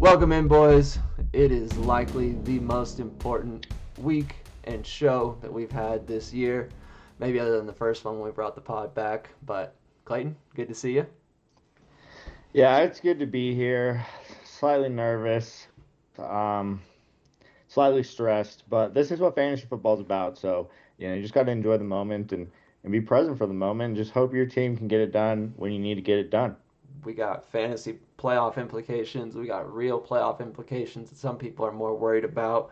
Welcome in, boys. It is likely the most important week and show that we've had this year. Maybe other than the first one when we brought the pod back. But Clayton, good to see you. Yeah, it's good to be here. Slightly nervous, um, slightly stressed, but this is what fantasy football's about. So, you just got to enjoy the moment and be present for the moment and just hope your team can get it done when you need to get it done. We got fantasy playoff implications. We got real playoff implications that some people are more worried about.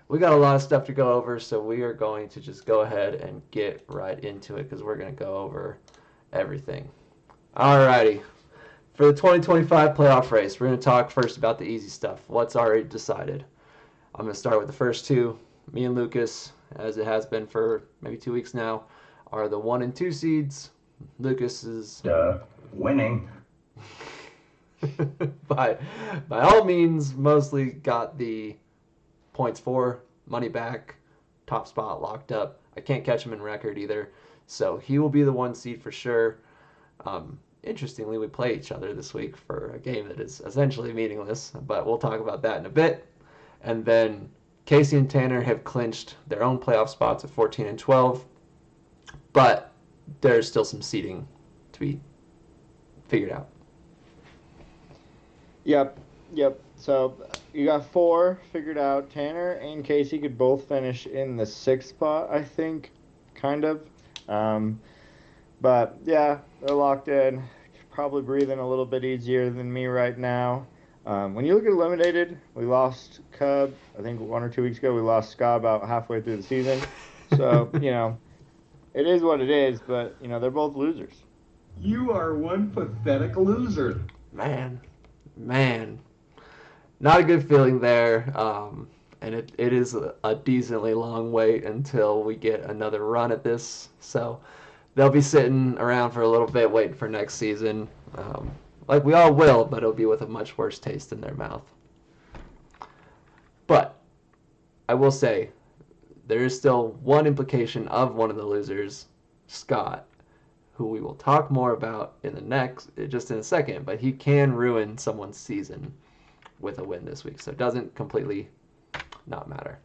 We got a lot of stuff to go over, so we are going to just go ahead and get right into it because we're going to go over everything. Alrighty. For the 2025 playoff race, we're going to talk first about the easy stuff. What's already decided? I'm going to start with the first two. Me and Lucas, as it has been for maybe 2 weeks now, are the 1 and 2 seeds. Lucas is winning. by all means, mostly got the points for, money back, top spot locked up. I can't catch him in record either, so he will be the 1 seed for sure. Interestingly, we play each other this week for a game that is essentially meaningless, but we'll talk about that in a bit. And then Casey and Tanner have clinched their own playoff spots at 14 and 12, but there's still some seeding to be figured out. Yep. So you got 4 figured out. Tanner and Casey could both finish in the 6th spot, I think, kind of. But yeah, they're locked in. Probably breathing a little bit easier than me right now. When you look at eliminated, we lost Cub. I think 1 or 2 weeks ago we lost Scott about halfway through the season. So it is what it is. But they're both losers. You are one pathetic loser. Man, not a good feeling there. And it is a decently long wait until we get another run at this. So they'll be sitting around for a little bit waiting for next season. Like we all will, but it'll be with a much worse taste in their mouth. But I will say, there is still one implication of one of the losers, Scott, who we will talk more about just in a second, but he can ruin someone's season with a win this week, so it doesn't completely not matter.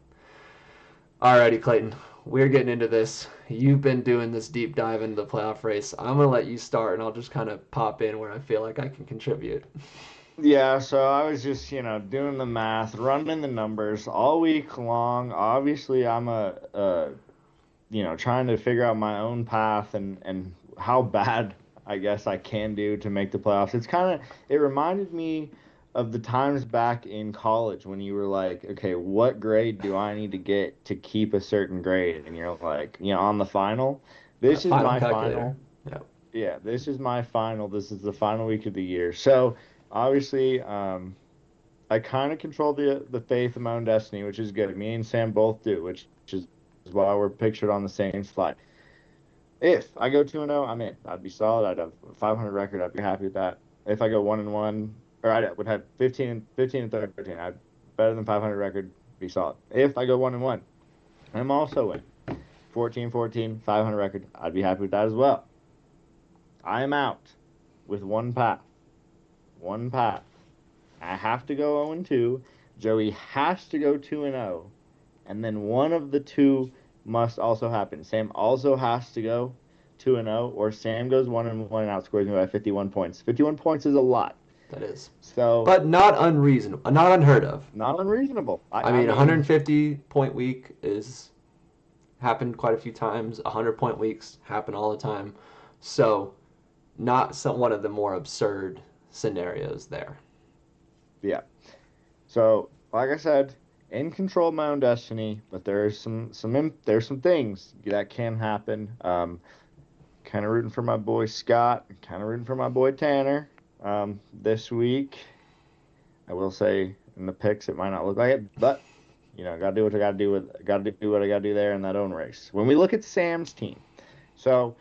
Alrighty, Clayton, we're getting into this. You've been doing this deep dive into the playoff race. I'm going to let you start, and I'll just kind of pop in where I feel like I can contribute. Yeah, so I was just, doing the math, running the numbers all week long. Obviously, I'm trying to figure out my own path and how bad I guess I can do to make the playoffs. It reminded me of the times back in college when you were like, okay, what grade do I need to get to keep a certain grade? And you're like, on the final, this is my final. Yep. Yeah, this is my final. This is the final week of the year. So obviously, I kind of control the faith of my own destiny, which is good. Me and Sam both do, which is why we're pictured on the same slide. If I go 2-0, I'm in. I'd be solid. I'd have a 500 record. I'd be happy with that. If I go 1-1, or I would have 15 and 13. I'd better than 500 record. Be solid. If I go 1-1, I'm also in. 14, 500 record. I'd be happy with that as well. I am out with one path. I have to go 0-2. Joey has to go 2-0. And then one of the two must also happen. Sam also has to go 2-0, or Sam goes 1-1 and outscores me by 51 points. 51 points is a lot. That is. So, but not unreasonable. Not unheard of. Not unreasonable. I mean, 150-point week is happened quite a few times. 100-point weeks happen all the time. So, not one of the more absurd scenarios there. Yeah. So, like I said, in control of my own destiny, but there's some things that can happen. Kind of rooting for my boy Scott, kind of rooting for my boy Tanner. This week, I will say in the picks it might not look like it, but gotta do what I gotta do gotta do what I gotta do there in that own race. When we look at Sam's team, so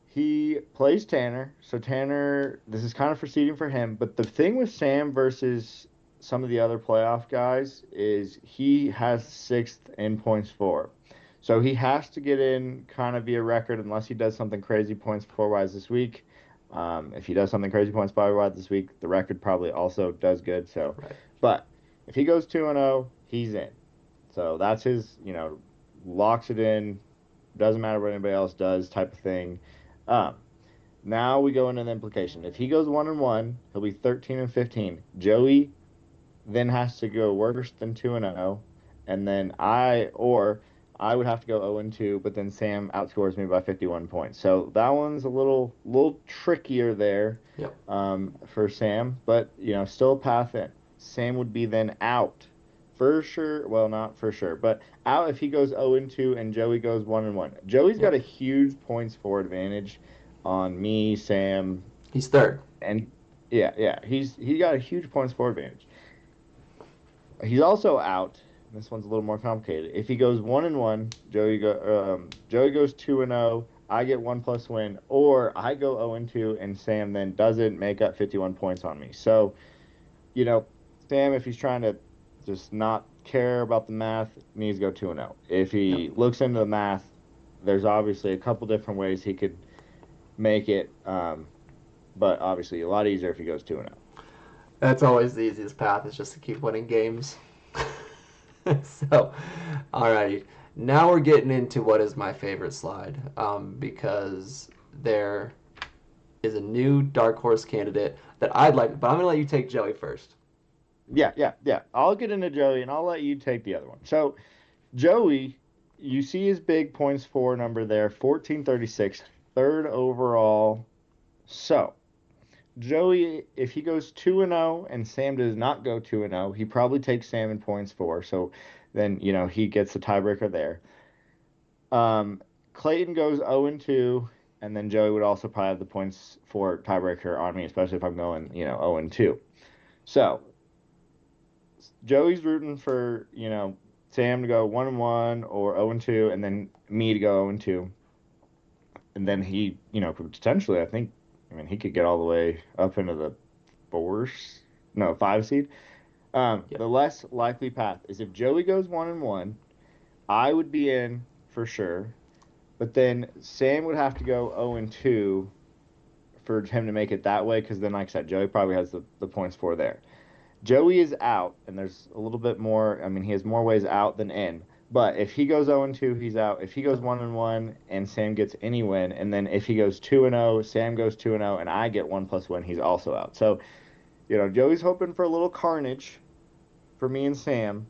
he plays Tanner. So Tanner, this is kind of proceeding for him. But the thing with Sam versus some of the other playoff guys is he has 6th in points for. So he has to get in kind of via record unless he does something crazy points for-wise this week. If he does something crazy points by wise this week, the record probably also does good. So But if he goes 2-0, he's in. So that's his, locks it in. Doesn't matter what anybody else does, type of thing. Um, Now we go into the implication. If he goes 1-1, he'll be 13-15. Joey then has to go worse than 2-0, and then I would have to go 0-2, but then Sam outscores me by 51 points. So that one's a little trickier there, Yep. for Sam, but still a path in. Sam would be then out for sure. Well, not for sure, but out if he goes 0-2 and Joey goes 1-1. Joey's got Yep. a huge points for advantage on me, Sam, He's third. and yeah, he got a huge points for advantage. He's also out. This one's a little more complicated. If he goes 1-1, Joey goes 2-0. I get 1+ win, or I go 0-2, and Sam then doesn't make up 51 points on me. So, you know, Sam, if he's trying to just not care about the math, needs to go 2-0. If Yep. he looks into the math, there's obviously a couple different ways he could make it, but obviously a lot easier if he goes 2-0. That's always the easiest path, is just to keep winning games. So, alrighty. Now we're getting into what is my favorite slide, because there is a new dark horse candidate that I'd like, but I'm going to let you take Joey first. Yeah. I'll get into Joey, and I'll let you take the other one. So, Joey, you see his big points for number there, 1436, third overall. So, Joey, if he goes 2-0 and Sam does not go 2-0, he probably takes Sam in points for. So then, he gets the tiebreaker there. Clayton goes 0-2, and then Joey would also probably have the points for tiebreaker on me, especially if I'm going, 0-2. So Joey's rooting for, Sam to go 1-1 or 0-2, and then me to go 0-2. And then he, could potentially, he could get all the way up into the five seed. Yep. The less likely path is if Joey goes 1-1, I would be in for sure. But then Sam would have to go 0-2 for him to make it that way, because then, like I said, Joey probably has the points for there. Joey is out, and there's a little bit more. I mean, he has more ways out than in. But if he goes 0-2, he's out. If he goes 1-1 and Sam gets any win, and then if he goes 2-0, Sam goes 2-0, and I get 1+1, he's also out. So, Joey's hoping for a little carnage for me and Sam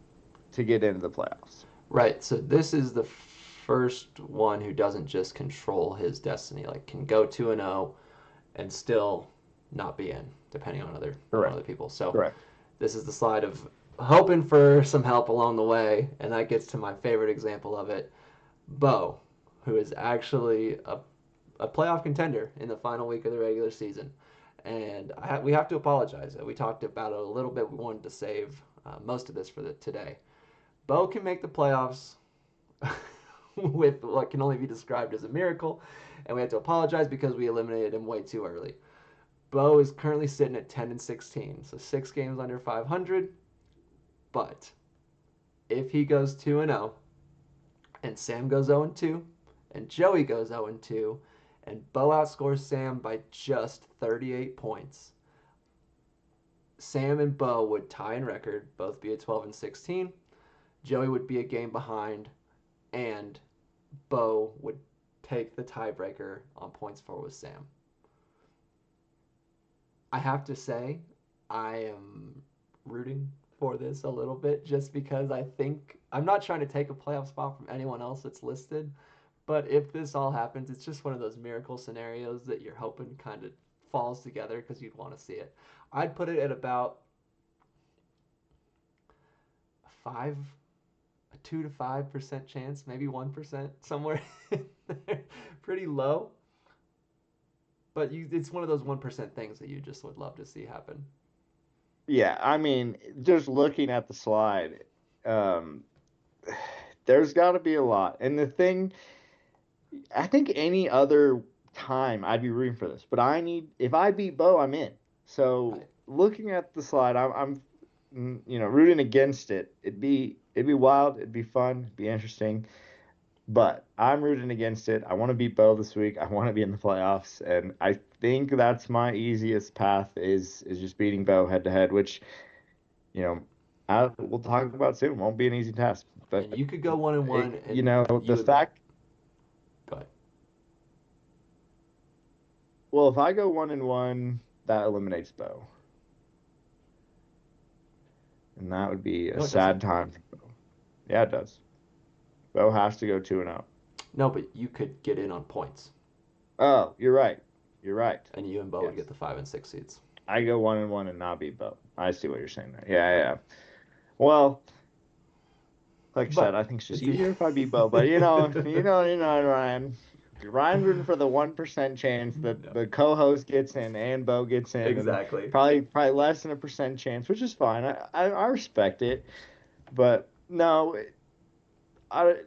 to get into the playoffs. Right. So this is the first one who doesn't just control his destiny, like can go 2-0 and still not be in, depending on other Correct. people. So Correct. this is the slide of hoping for some help along the way, and that gets to my favorite example of it, Bo, who is actually a playoff contender in the final week of the regular season. And we have to apologize. We talked about it a little bit. We wanted to save most of this for today. Bo can make the playoffs with what can only be described as a miracle, and we have to apologize because we eliminated him way too early. Bo is currently sitting at 10-16, so 6 games under 500. But if he goes 2-0, and Sam goes 0-2, and Joey goes 0-2, and Bo outscores Sam by just 38 points, Sam and Bo would tie in record, both be at 12-16. Joey would be a game behind, and Bo would take the tiebreaker on points for with Sam. I have to say, I am rooting for this a little bit, just because I think I'm not trying to take a playoff spot from anyone else that's listed, but if this all happens, it's just one of those miracle scenarios that you're hoping kind of falls together because you'd want to see it. I'd put it at about five, a 2 to 5% chance, maybe 1%, somewhere there. Pretty low. But it's one of those 1% things that you just would love to see happen. Yeah, I mean, just looking at the slide, um, there's got to be a lot. And the thing, I think any other time I'd be rooting for this, but if I beat Bo, I'm in. So Right. looking at the slide, rooting against it. It'd be wild. It'd be fun. It'd be interesting. But I'm rooting against it. I want to beat Bo this week. I want to be in the playoffs, and I think that's my easiest path is just beating Bo head to head, which you know, we'll talk about soon. Won't be an easy task, but And you could go 1-1, you and know, you the would fact. go ahead. Well, if I go 1-1, that eliminates Bo, and that would be a No, it doesn't. sad time for Bo. Yeah, it does. Bo has to go 2-0. No, but you could get in on points, Oh, you're right. You're right. and you and Bo would Yes. get the 5 and 6 seeds. I go 1-1 and not beat Bo. I see what you're saying there. Yeah, yeah. Well, like I said, But I think it's just if you easier if I beat Bo. But Ryan. Ryan rooting for the 1% chance that no, the co-host gets in and Bo gets in, and exactly. probably less than a percent chance, which is fine. I respect it, but no,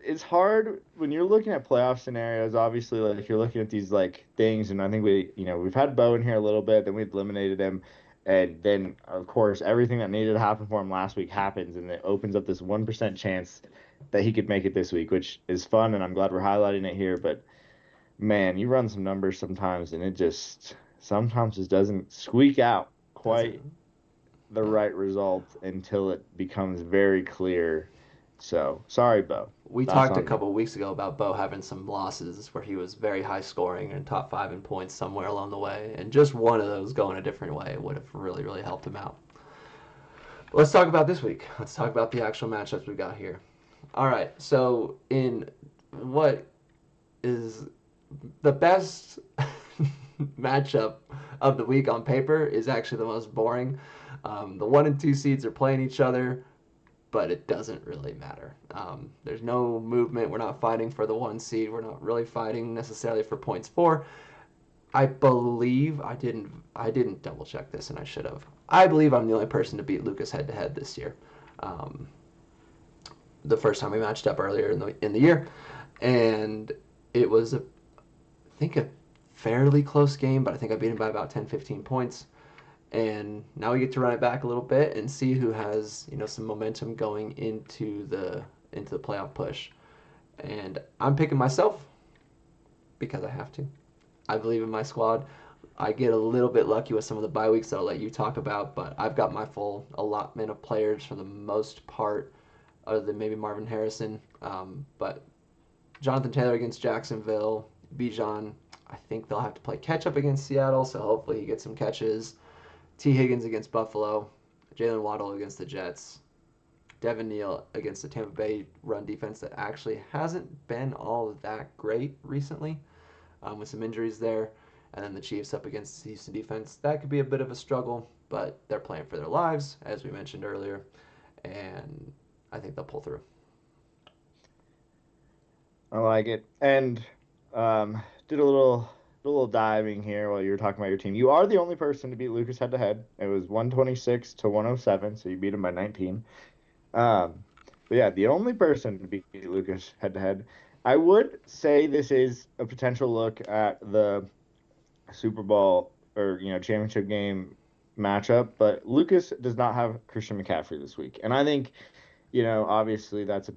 it's hard when you're looking at playoff scenarios. Obviously, like you're looking at these like things, and I think we've had Bo in here a little bit, then we eliminated him, and then of course everything that needed to happen for him last week happens, and it opens up this 1% chance that he could make it this week, which is fun, and I'm glad we're highlighting it here. But man, you run some numbers sometimes, and it just sometimes just doesn't squeak out Doesn't quite the no. right result until it becomes very clear. So sorry, Bo. We That's talked a on you. couple weeks ago about Bo having some losses where he was very high scoring and top 5 in points somewhere along the way, and just one of those going a different way would have really, really helped him out. Let's talk about this week. Let's talk about the actual matchups we got here. All right, so in what is the best matchup of the week on paper is actually the most boring. The 1 and 2 seeds are playing each other, but it doesn't really matter. There's no movement. We're not fighting for the 1 seed. We're not really fighting necessarily for points for. I believe I didn't double check this, and I should have. I believe I'm the only person to beat Lucas head to head this year. Um, the first time we matched up earlier in the year, and it was I think a fairly close game, but I think I beat him by about 10, 15 points. And now we get to run it back a little bit and see who has some momentum going into the playoff push. And I'm picking myself because I have to. I believe in my squad. I get a little bit lucky with some of the bye weeks that I'll let you talk about, but I've got my full allotment of players for the most part, other than maybe Marvin Harrison. But Jonathan Taylor against Jacksonville, Bijan, I think they'll have to play catch up against Seattle, so hopefully he gets some catches. T. Higgins against Buffalo, Jalen Waddle against the Jets, Devin Neal against the Tampa Bay run defense that actually hasn't been all that great recently, with some injuries there. And then the Chiefs up against the Houston defense. That could be a bit of a struggle, but they're playing for their lives, as we mentioned earlier, and I think they'll pull through. I like it. And did a little diving here while you were talking about your team. You are the only person to beat Lucas head to head. It was 126 to 107, so you beat him by 19. Um, but yeah, the only person to beat Lucas head to head. I would say this is a potential look at the Super Bowl or championship game matchup, but Lucas does not have Christian McCaffrey this week, and I think obviously that's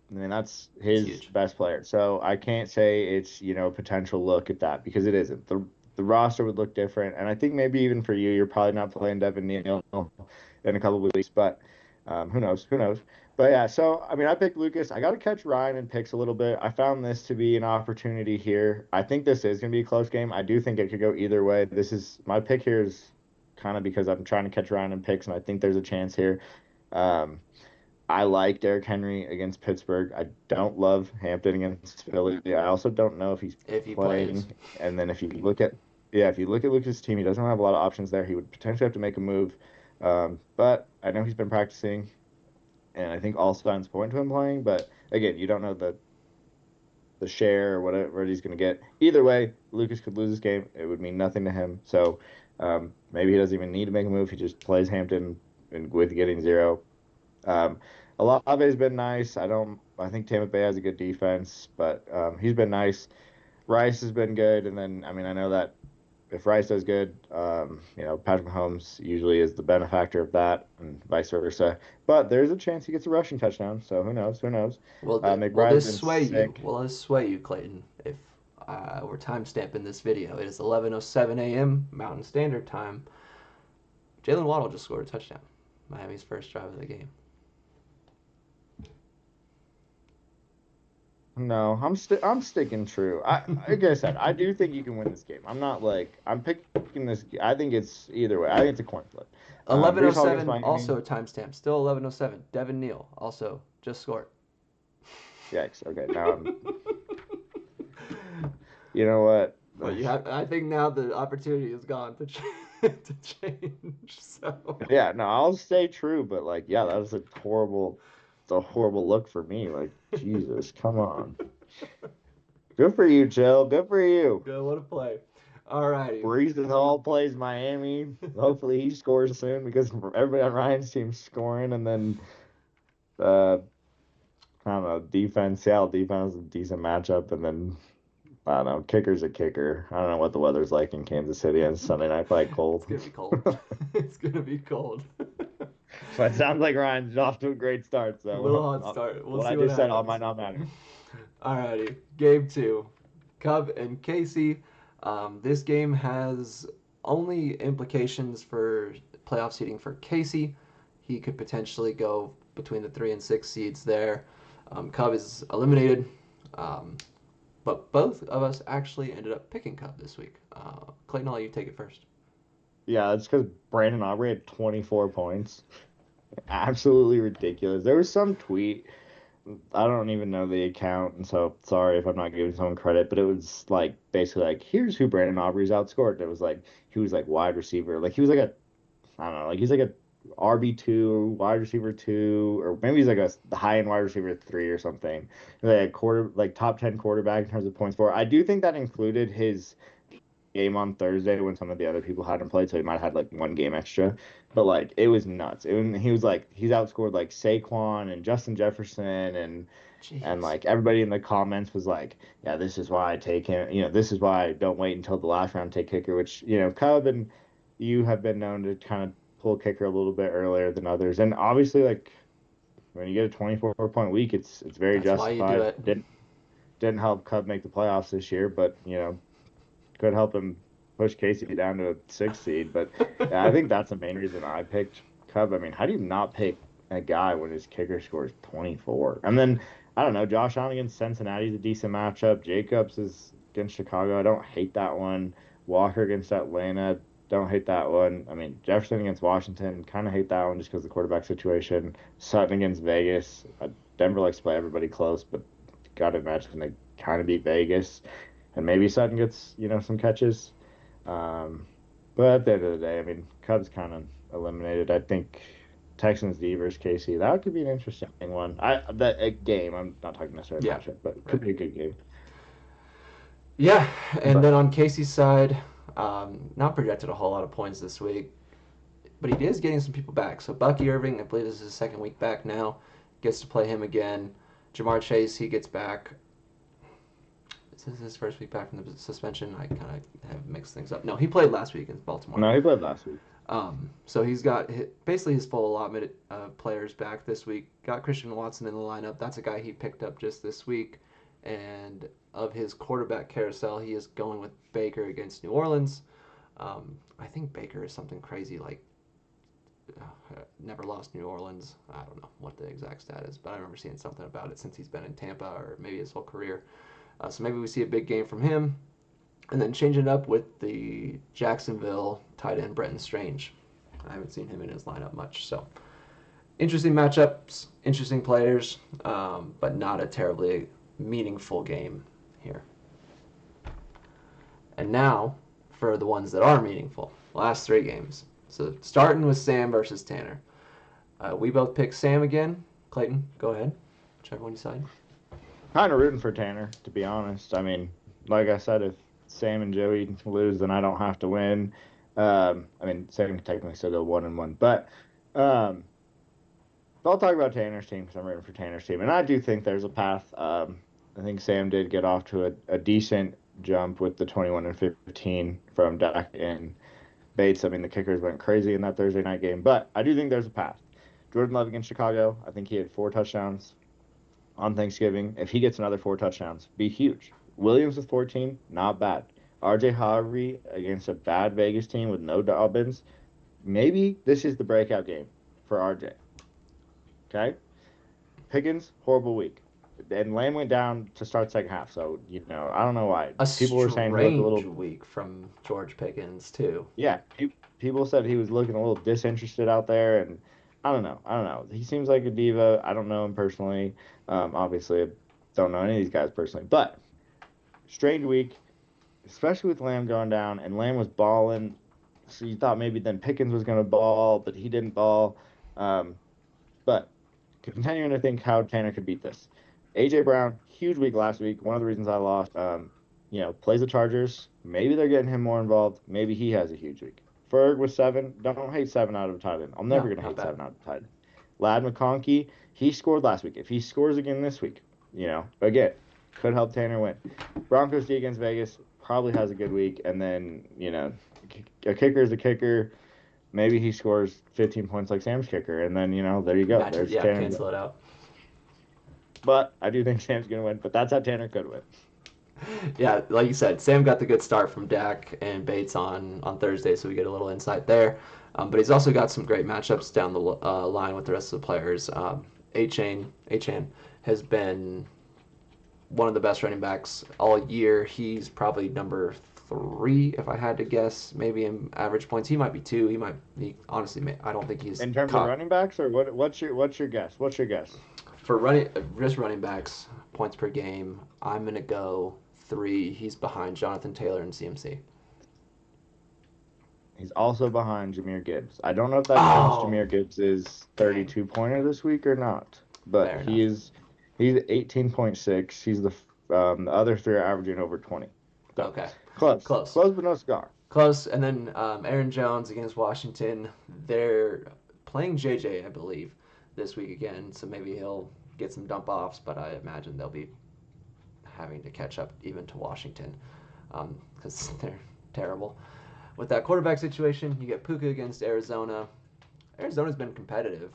It's his huge. best player. So I can't say it's, a potential look at that because it isn't. The roster would look different. And I think maybe even for you, you're probably not playing Devin Neal in a couple of weeks, but who knows? Who knows? But yeah, so I mean, I picked Lucas. I got to catch Ryan in picks a little bit. I found this to be an opportunity here. I think this is going to be a close game. I do think it could go either way. This is my pick here is kind of because I'm trying to catch Ryan in picks, and I think there's a chance here. Um, I like Derrick Henry against Pittsburgh. I don't love Hampton against Philly. I also don't know if he's If he plays. playing. And then if you look at Lucas' team, he doesn't have a lot of options there. He would potentially have to make a move. But I know he's been practicing, and I think all signs point to him playing. But again, you don't know the share or whatever he's going to get. Either way, Lucas could lose this game. It would mean nothing to him. So maybe he doesn't even need to make a move. He just plays Hampton and with getting zero. Um, Olave's been nice. I think Tampa Bay has a good defense, but he's been nice. Rice has been good, and then I mean I know that if Rice does good, Patrick Mahomes usually is the benefactor of that, and vice versa. But there's a chance he gets a rushing touchdown, so who knows? Who knows? Will McBride's this been sway you? sick. Will this sway you, Clayton? If we're time stamping this video, it is 11:07 a.m. Mountain Standard Time. Jalen Waddle just scored a touchdown. Miami's first drive of the game. No, I'm sticking true. Like I said, I do think you can win this game. I'm not like I'm picking this. I think it's either way. I think it's a coin flip. Brees Hall against 11:07, Miami. also a timestamp. Still 11:07. Devin Neal also just scored. Yikes. Okay, now I'm. You know what? But you have. I think now the opportunity is gone to to change. So. Yeah, no, I'll stay true, but like, yeah, that was it's a horrible look for me. Like, Jesus, come on. Good for you, Jill. Good for you. Good, what a play. All righty. Brees Hall plays Miami. Hopefully he scores soon because everybody on Ryan's team's scoring, and then I don't know, Seattle defense is a decent matchup, and then I don't know, kicker's a kicker. I don't know what the weather's like in Kansas City on Sunday night, probably cold. It's gonna be cold. It's gonna be cold. But it sounds like Ryan's off to a great start. So A little hot start. We'll what see I what just said all happens. might not matter. Alrighty, game 2. Cub and Casey. This game has only implications for playoff seeding for Casey. He could potentially go between the 3 and 6 seeds there. Cub is eliminated. But both of us actually ended up picking Cub this week. Clayton, I'll let you take it first. Yeah, it's because Brandon Aubrey had 24 points. Absolutely ridiculous. There was some tweet. I don't even know the account, and so sorry if I'm not giving someone credit, but it was like basically like, here's who Brandon Aubrey's outscored. It was like he was like wide receiver, like he was like a, I don't know, like he's like a RB2, wide receiver 2, or maybe he's like the high end wide receiver 3 or something. Like top 10 quarterback in terms of points for. I do think that included his game on Thursday when some of the other people hadn't played, so he might have had like one game extra. But like it was nuts. He was like he's outscored like Saquon and Justin Jefferson and Jeez. like everybody in the comments was like, yeah, this is why I take him. This is why I don't wait until the last round to take kicker. Which Cub and you have been known to kind of pull kicker a little bit earlier than others, and obviously like when you get a 24-point week, it's very That's why you do justified. it. Didn't help Cub make the playoffs this year, but could help him push Casey down to a 6 seed. But yeah, I think that's the main reason I picked Cub. I mean, how do you not pick a guy when his kicker scores 24? And then, I don't know, Josh Allen against Cincinnati is a decent matchup. Jacobs is against Chicago. I don't hate that one. Walker against Atlanta. Don't hate that one. I mean, Jefferson against Washington. Kind of hate that one just because of the quarterback situation. Sutton against Vegas. Denver likes to play everybody close, but got to imagine they kind of beat Vegas. And maybe Sutton gets, some catches. But at the end of the day, I mean, Cubs kind of eliminated. I think Texans D versus KC, that could be an interesting one. A game. I'm not talking necessarily Yeah. matchup, but could be a good game. Yeah, and then on Casey's side, not projected a whole lot of points this week, but he is getting some people back. So Bucky Irving, I believe this is his second week back now, gets to play him again. Jamar Chase, he gets back. This is his first week back from the suspension. I kind of have mixed things up. No, he played last week in Baltimore. No, he played last week. So he's got basically his full allotment of players back this week. Got Christian Watson in the lineup. That's a guy he picked up just this week. And of his quarterback carousel, he is going with Baker against New Orleans. I think Baker is something crazy like never lost New Orleans. I don't know what the exact stat is, but I remember seeing something about it since he's been in Tampa or maybe his whole career. So maybe we see a big game from him. And then changing it up with the Jacksonville tight end Brenton Strange. I haven't seen him in his lineup much. So interesting matchups, interesting players, but not a terribly meaningful game here. And now for the ones that are meaningful. Last 3 games. So starting with Sam versus Tanner. We both picked Sam again. Clayton, go ahead. Whichever one you decide. Kind of rooting for Tanner, to be honest. I mean, like I said, if Sam and Joey lose, then I don't have to win. Sam can technically still go 1-1, but I'll talk about Tanner's team because I'm rooting for Tanner's team, and I do think there's a path. I think Sam did get off to a decent jump with the 21-15 from Dak and Bates. I mean, the kickers went crazy in that Thursday night game, but I do think there's a path. Jordan Love against Chicago, I think he had 4 touchdowns on Thanksgiving. If he gets another 4 touchdowns, be huge. Williams with 14, not bad. RJ Harvey against a bad Vegas team with no Dobbins. Maybe this is the breakout game for RJ. Okay? Pickens, horrible week. And Lamb went down to start second half, so, I don't know why. A People were saying he looked a strange little... week from George Pickens, too. Yeah, people said he was looking a little disinterested out there, and I don't know. He seems like a diva. I don't know him personally. Obviously, I don't know any of these guys personally. But, strange week, especially with Lamb going down, and Lamb was balling. So you thought maybe then Pickens was going to ball, but he didn't ball. But continuing to think how Tanner could beat this. A.J. Brown, huge week last week. One of the reasons I lost, plays the Chargers. Maybe they're getting him more involved. Maybe he has a huge week. Ferg with 7. Don't hate 7 out of a tight end. I'm never going to hate bad. 7 out of a tight end. Lad McConkey, he scored last week. If he scores again this week, again, could help Tanner win. Broncos D against Vegas, probably has a good week. And then, a kicker is a kicker. Maybe he scores 15 points like Sam's kicker. And then, there you go. There's Tanner. Cancel it out. But I do think Sam's going to win. But that's how Tanner could win. Yeah, like you said, Sam got the good start from Dak and Bates on Thursday, so we get a little insight there. But he's also got some great matchups down the line with the rest of the players. Achane has been one of the best running backs all year. He's probably number 3, if I had to guess, maybe in average points. He might be 2. He honestly, I don't think he's in terms of running backs, or what's your guess? What's your guess? For running backs, points per game, I'm gonna go 3. He's behind Jonathan Taylor and CMC. He's also behind Jahmyr Gibbs. I don't know if that counts Jahmyr Gibbs' 32-pointer this week or not, but he's 18.6. He's the other 3 are averaging over 20. So, okay. Close, but no cigar. Close, and then Aaron Jones against Washington. They're playing JJ, I believe, this week again, so maybe he'll get some dump-offs, but I imagine they'll be having to catch up even to Washington because they're terrible. With that quarterback situation, you get Puka against Arizona. Arizona's been competitive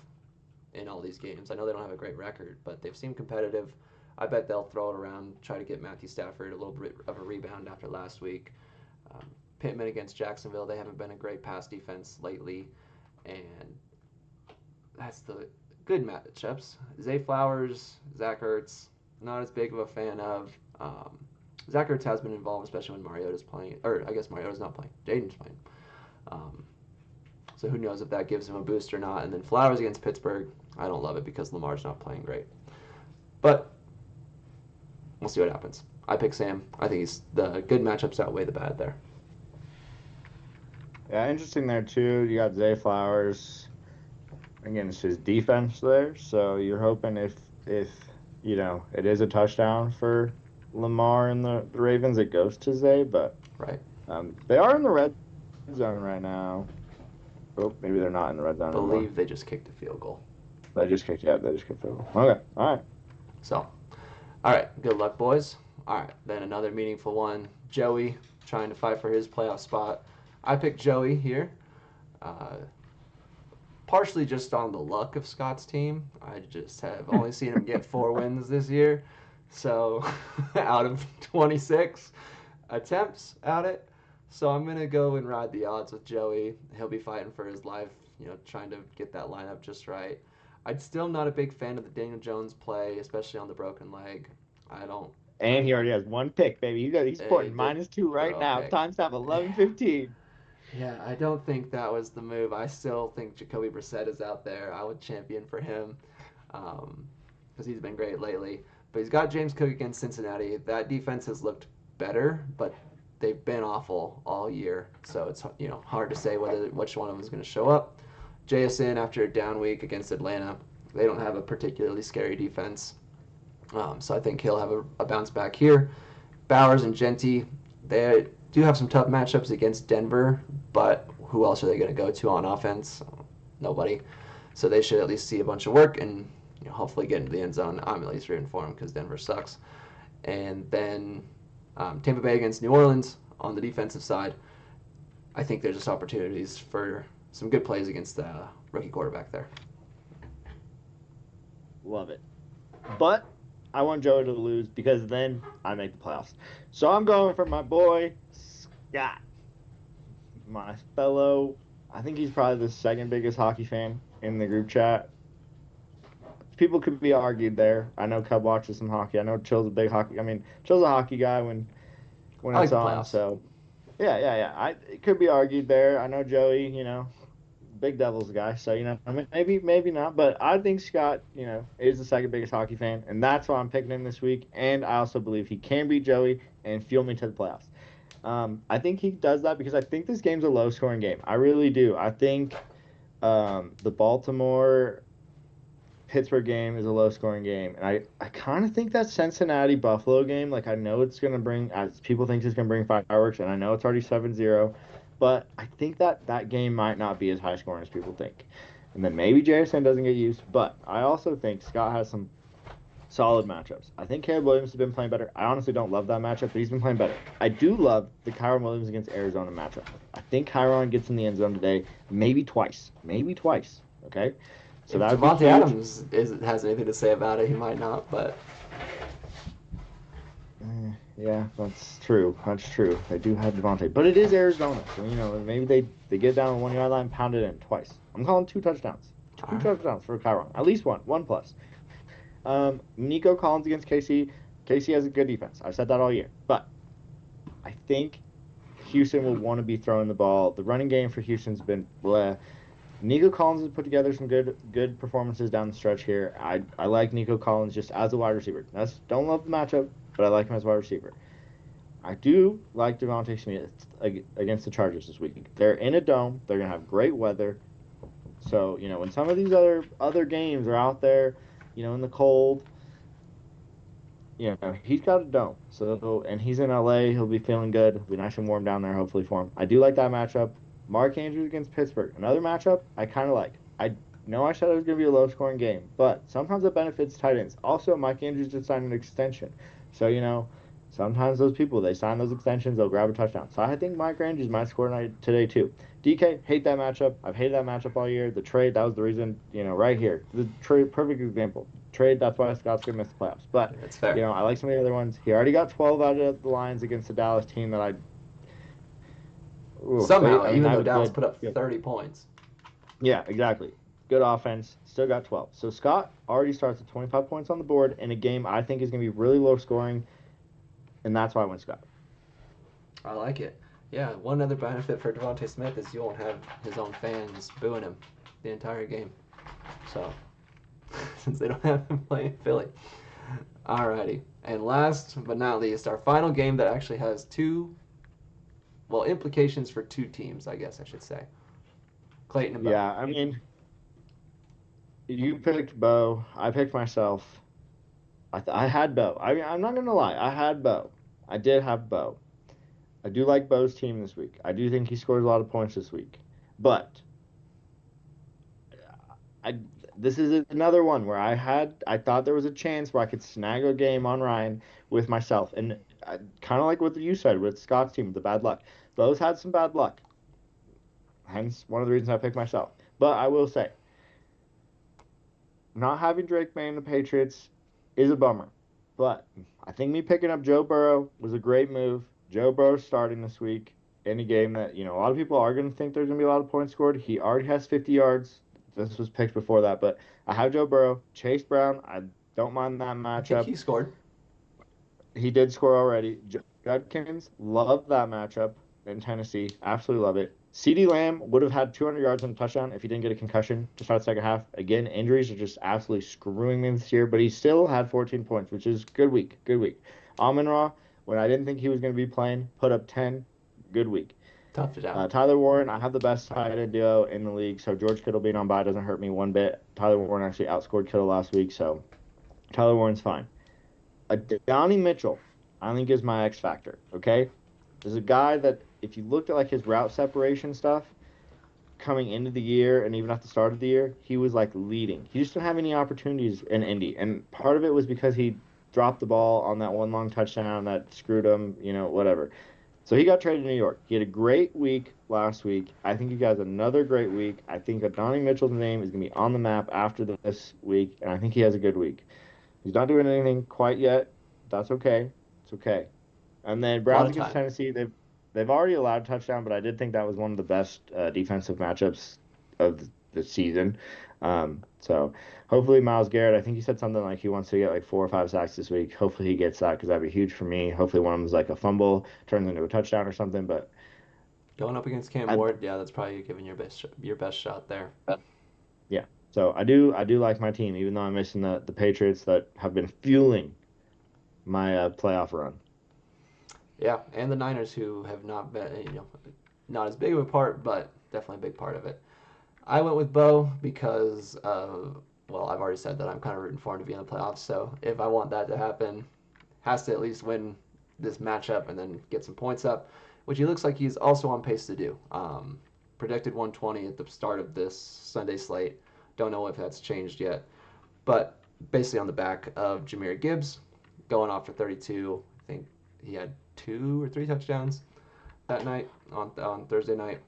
in all these games. I know they don't have a great record, but they've seemed competitive. I bet they'll throw it around, try to get Matthew Stafford a little bit of a rebound after last week. Pittman against Jacksonville, they haven't been a great pass defense lately, and that's the good matchups. Zay Flowers, Zach Ertz, not as big of a fan of. Zach Ertz has been involved, especially when Mariota's playing, or I guess Mariota's not playing. Jaden's playing. So who knows if that gives him a boost or not. And then Flowers against Pittsburgh, I don't love it because Lamar's not playing great. But we'll see what happens. I pick Sam. I think the good matchups outweigh the bad there. Yeah, interesting there too. You got Zay Flowers against his defense there. So you're hoping if it is a touchdown for Lamar and the Ravens, it goes to Zay. But right, they are in the red zone right now. Oh, maybe they're not in the red zone. I believe they just kicked a field goal. They just kicked field goal. Okay, all right. So, all right, good luck, boys. All right, then another meaningful one. Joey trying to fight for his playoff spot. I picked Joey here, partially just on the luck of Scott's team. I just have only seen him get 4 wins this year. So, out of 26 attempts at it. So I'm going to go and ride the odds with Joey. He'll be fighting for his life, trying to get that lineup just right. I'm still not a big fan of the Daniel Jones play, especially on the broken leg. I don't. And he already has 1 pick, baby. He's sporting -2 right now. Times have 11-15. Yeah, I don't think that was the move. I still think Jacoby Brissett is out there. I would champion for him because he's been great lately. But he's got James Cook against Cincinnati. That defense has looked better, but they've been awful all year. So it's hard to say which one of them is going to show up. JSN after a down week against Atlanta. They don't have a particularly scary defense. So I think he'll have a bounce back here. Bowers and Genty, they do have some tough matchups against Denver, but who else are they going to go to on offense? Nobody. So they should at least see a bunch of work and hopefully get into the end zone. I'm at least rooting for them because Denver sucks. And then Tampa Bay against New Orleans on the defensive side. I think there's just opportunities for some good plays against the rookie quarterback there. Love it. But I want Joey to lose because then I make the playoffs. So I'm going for my boy, Scott. My fellow, I think he's probably the second biggest hockey fan in the group chat. People could be argued there. I know Cub watches some hockey. I know Chill's a big hockey. I mean, Chill's a hockey guy when I like it's the on. playoffs. So yeah. It could be argued there. I know Joey, big Devils guy. So I mean, maybe not. But I think Scott, is the second biggest hockey fan, and that's why I'm picking him this week. And I also believe he can beat Joey and fuel me to the playoffs. I think he does that because I think this game's a low scoring game. I really do. I think the Baltimore Pittsburgh game is a low scoring game. And I kind of think that Cincinnati Buffalo game, like I know it's going to bring, as people think it's going to bring fireworks, and I know it's already 7-0, but I think that game might not be as high scoring as people think. And then maybe JSN doesn't get used, but I also think Scott has some solid matchups. I think Caleb Williams has been playing better. I honestly don't love that matchup, but he's been playing better. I do love the Kyron Williams against Arizona matchup. I think Kyron gets in the end zone today, maybe twice. Okay? So If that would be Devontae huge. Adams has anything to say about it, he might not, but Yeah, that's true. That's true. They do have Devontae. But it is Arizona. So, maybe they get down on the 1 yard line, pound it in twice. I'm calling 2 touchdowns. Two Alright. touchdowns for Kyron. At least one. 1+. Nico Collins against KC. KC has a good defense. I've said that all year. But I think Houston will want to be throwing the ball. The running game for Houston's been bleh. Nico Collins has put together some good performances down the stretch here. I like Nico Collins just as a wide receiver. Don't love the matchup, but I like him as a wide receiver. I do like Devontae Smith against the Chargers this week. They're in a dome. They're going to have great weather. So, when some of these other games are out there, in the cold, he's got a dome. So, and he's in LA. He'll be feeling good. It'll be nice and warm down there, hopefully, for him. I do like that matchup. Mark Andrews against Pittsburgh. Another matchup I kind of like. I know I said it was going to be a low-scoring game, but sometimes it benefits tight ends. Also, Mike Andrews just signed an extension. So, sometimes those people, they sign those extensions, they'll grab a touchdown. So I think Mike Andrews might score today, too. DK, hate that matchup. I've hated that matchup all year. The trade, that was the reason, right here. The trade, perfect example. Trade, that's why Scott's going to miss the playoffs. But, that's fair. I like some of the other ones. He already got 12 out of the Lions against the Dallas team that I... Somehow, even though Dallas put up 30 points. Yeah, exactly. Good offense. Still got 12. So Scott already starts at 25 points on the board in a game I think is going to be really low scoring, and that's why I went Scott. I like it. Yeah, one other benefit for Devontae Smith is you won't have his own fans booing him the entire game. So, since they don't have him playing Philly. Alrighty. And last but not least, our final game that actually has implications for two teams, I guess I should say. Clayton and Bo. Yeah, I mean, you picked Bo. I picked myself. I had Bo. I mean, I'm not going to lie. I had Bo. I did have Bo. I do like Bo's team this week. I do think he scores a lot of points this week. But this is another one where I thought there was a chance where I could snag a game on Ryan with myself. And kind of like what you said with Scott's team, the bad luck. Bo's had some bad luck. Hence, one of the reasons I picked myself. But I will say, not having Drake May and the Patriots is a bummer. But I think me picking up Joe Burrow was a great move. Joe Burrow's starting this week in a game that, a lot of people are going to think there's going to be a lot of points scored. He already has 50 yards. This was picked before that. But I have Joe Burrow. Chase Brown, I don't mind that matchup. I think he scored. He did score already. Judkins, love that matchup in Tennessee. Absolutely love it. CeeDee Lamb would have had 200 yards and a touchdown if he didn't get a concussion to start the second half. Again, injuries are just absolutely screwing me this year, but he still had 14 points, which is good week. Amon-Ra, when I didn't think he was going to be playing, put up 10. Good week. Tough to down. Tyler Warren, I have the best tight end duo in the league, so George Kittle being on bye doesn't hurt me one bit. Tyler Warren actually outscored Kittle last week, so Tyler Warren's fine. Donnie Mitchell, I think is my X factor, okay? There's a guy that, if you looked at his route separation stuff coming into the year and even at the start of the year, he was leading. He just didn't have any opportunities in Indy, and part of it was because he dropped the ball on that one long touchdown that screwed him, whatever. So he got traded to New York. He had a great week last week. I think he has another great week. I think that Donnie Mitchell's name is going to be on the map after this week, and I think he has a good week. He's not doing anything quite yet. That's okay. It's okay. And then Browns against Tennessee, they've already allowed a touchdown, but I did think that was one of the best defensive matchups of the season. So hopefully Miles Garrett, I think he said something like he wants to get like 4 or 5 sacks this week. Hopefully he gets that because that'd be huge for me. Hopefully one of them's like a fumble turns into a touchdown or something. But Going up against Cam I, Ward, yeah, that's probably giving your best shot there. yeah. So I do like my team, even though I'm missing the Patriots that have been fueling my playoff run. Yeah, and the Niners, who have not been, not as big of a part, but definitely a big part of it. I went with Bo because, well, I've already said that I'm kind of rooting for him to be in the playoffs. So if I want that to happen, has to at least win this matchup and then get some points up, which he looks like he's also on pace to do. Predicted 120 at the start of this Sunday slate. Don't know if that's changed yet, but basically on the back of Jahmyr Gibbs going off for 32. I think he had 2 or 3 touchdowns that night on Thursday night,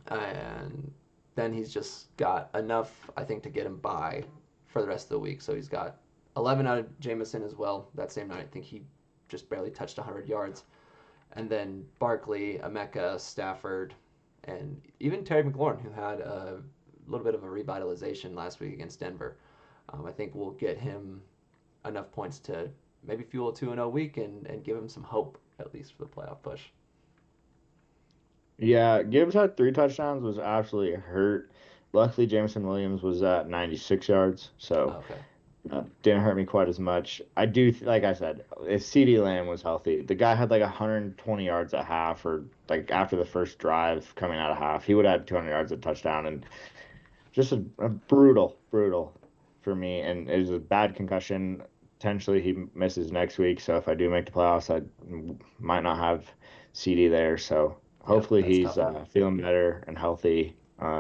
and then he's just got enough, I think, to get him by for the rest of the week. So he's got 11 out of Jameson as well. That same night, I think he just barely touched 100 yards. And then Barkley, Emeka, Stafford, and even Terry McLaurin, who had a little bit of a revitalization last week against Denver. I think we'll get him enough points to maybe fuel a 2-0 week and give him some hope, at least for the playoff push. Yeah, Gibbs had 3 touchdowns, was absolutely hurt. Luckily, Jameson Williams was at 96 yards, so Okay. didn't hurt me quite as much. I do, like I said, if CeeDee Lamb was healthy, the guy had like 120 yards at half, or like after the first drive coming out of half, he would have had 200 yards at touchdown, and just a brutal for me. And it was a bad concussion. Potentially he misses next week, so if I do make the playoffs, I might not have CD there. So Yep, hopefully that's he's tough. feeling better and healthy.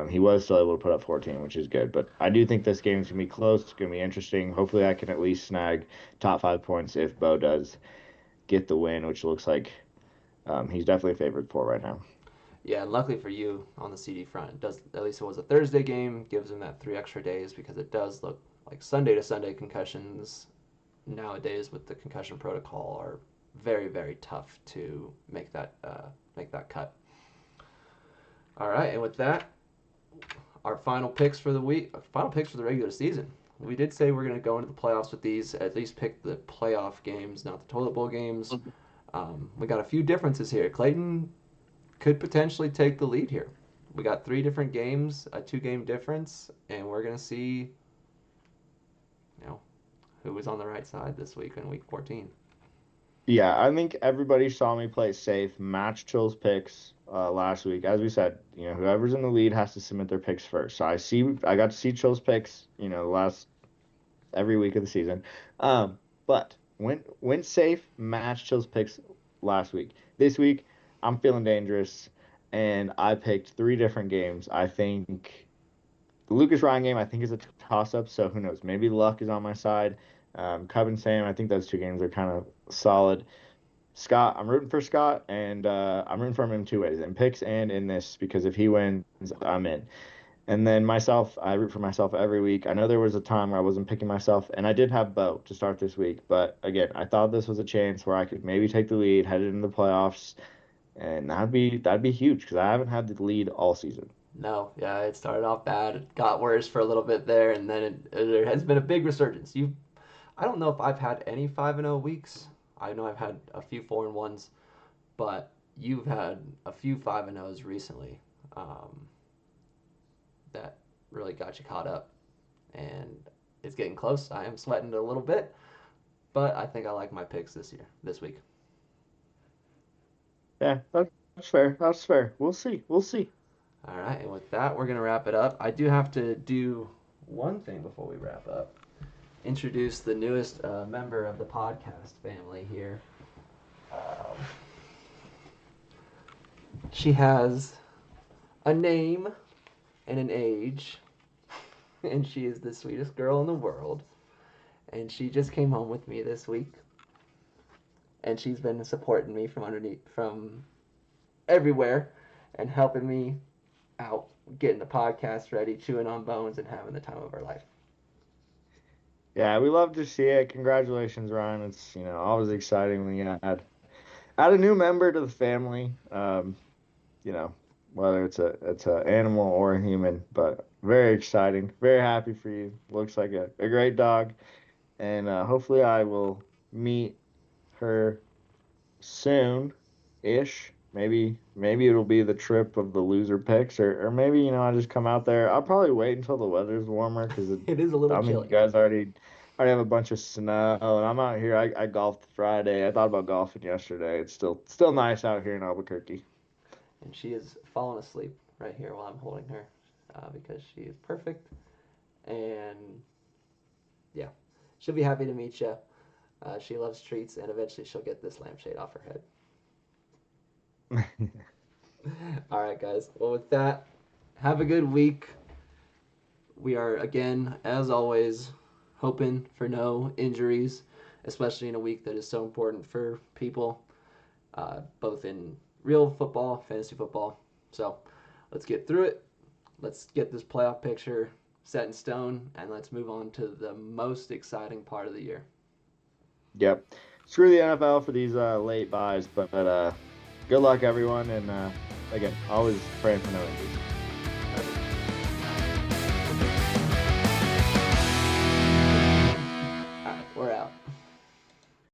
He was still able to put up 14, which is good. But I do think this game's gonna be close. It's gonna be interesting. Hopefully I can at least snag top 5 points if Bo does get the win, which looks like he's definitely favored for right now. Yeah, and luckily for you on the CD front, it does, at least it was a Thursday game, gives him that 3 extra days because it does look like Sunday to Sunday concussions nowadays with the concussion protocol are very, very tough to make that cut. All right, and with that, our final picks for the week, final picks for the regular season. We did say we're going to go into the playoffs with these, at least pick the playoff games, not the toilet bowl games. We got a few differences here. Clayton could potentially take the lead here. We got 3 different games, a 2-game difference, and we're going to see, who was on the right side this week in week 14. Yeah, I think everybody saw me play safe, match Chill's picks last week. As we said, whoever's in the lead has to submit their picks first. So I got to see Chill's picks, last every week of the season. But went safe, match Chill's picks last week. This week, I'm feeling dangerous, and I picked 3 different games. I think the Lucas Ryan game, I think, is a toss up. So who knows? Maybe luck is on my side. Cub and Sam, I think those 2 games are kind of solid. Scott, I'm rooting for Scott, and I'm rooting for him in 2 ways, in picks and in this, because if he wins, I'm in. And then myself, I root for myself every week. I know there was a time where I wasn't picking myself, and I did have Bo to start this week. But again, I thought this was a chance where I could maybe take the lead, headed into the playoffs, and that'd be huge because I haven't had the lead all season. No, yeah, it started off bad. It got worse for a little bit there, and then there has been a big resurgence. I don't know if I've had any 5-0 weeks. I know I've had a few 4-1s, but you've had a few 5-0s recently that really got you caught up, and it's getting close. I am sweating it a little bit, but I think I like my picks this week. Yeah, that's fair. That's fair. We'll see. We'll see. All right, and with that, we're gonna wrap it up. I do have to do one thing before we wrap up. Introduce the newest member of the podcast family here. Um, she has a name and an age, and she is the sweetest girl in the world. And she just came home with me this week, and she's been supporting me from everywhere, and helping me out, getting the podcast ready, chewing on bones, and having the time of our life. Yeah, we love to see it. Congratulations, Ryan. It's always exciting when you add a new member to the family. You know, whether it's a animal or a human. But very exciting, very happy for you. Looks like a great dog, and hopefully I will meet her soon ish. Maybe it'll be the trip of the loser picks, or maybe I just come out there. I'll probably wait until the weather's warmer because It is a little I mean you chilly. guys already have a bunch of snow, and I'm out here. I golfed Friday. I thought about golfing yesterday. It's still nice out here in Albuquerque. And she is falling asleep right here while I'm holding her because she is perfect. And yeah, she'll be happy to meet you. She loves treats, and eventually she'll get this lampshade off her head. All right, guys. Well, with that, have a good week. We are, again, as always, hoping for no injuries, especially in a week that is so important for people, both in real football, fantasy football. So let's get through it. Let's get this playoff picture set in stone, and let's move on to the most exciting part of the year. Yep. Screw the NFL for these late buys, but good luck everyone, and again, always praying for no injuries.